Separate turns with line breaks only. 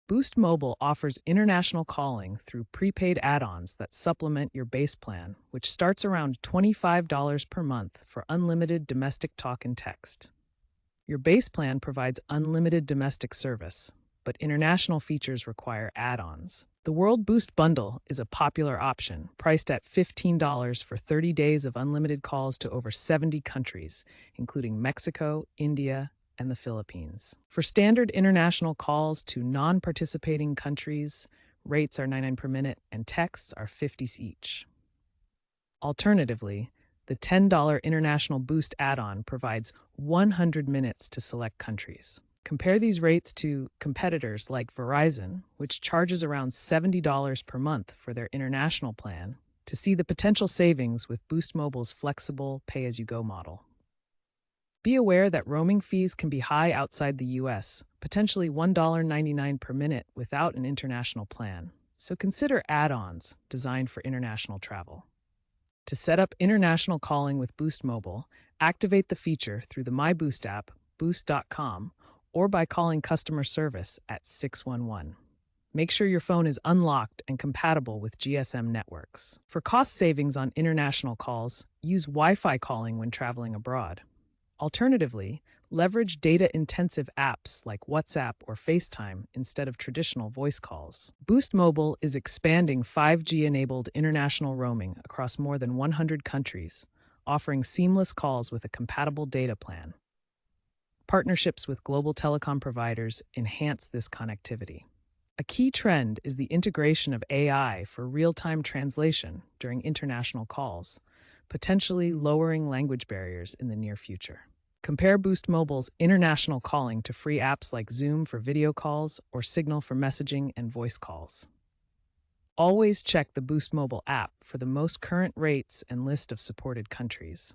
Boost Mobile offers international calling through prepaid add-ons that supplement your base plan, which starts around $25 per month for unlimited domestic talk and text. Your base plan provides unlimited domestic service, but international features require add-ons. The World Boost Bundle is a popular option, priced at $15 for 30 days of unlimited calls to over 70 countries, including Mexico, India, and the Philippines. For standard international calls to non-participating countries, rates are 99 per minute and texts are 50 each. Alternatively, the $10 International Boost add-on provides 100 minutes to select countries. Compare these rates to competitors like Verizon, which charges around $70 per month for their international plan, to see the potential savings with Boost Mobile's flexible pay-as-you-go model. Be aware that roaming fees can be high outside the US, potentially $1.99 per minute without an international plan, so consider add-ons designed for international travel. To set up international calling with Boost Mobile, activate the feature through the My Boost app, boost.com, or by calling customer service at 611. Make sure your phone is unlocked and compatible with GSM networks. For cost savings on international calls, use Wi-Fi calling when traveling abroad. Alternatively, leverage data-intensive apps like WhatsApp or FaceTime instead of traditional voice calls. Boost Mobile is expanding 5G-enabled international roaming across more than 100 countries, offering seamless calls with a compatible data plan. Partnerships with global telecom providers enhance this connectivity. A key trend is the integration of AI for real-time translation during international calls, potentially lowering language barriers in the near future. Compare Boost Mobile's international calling to free apps like Zoom for video calls or Signal for messaging and voice calls. Always check the Boost Mobile app for the most current rates and list of supported countries.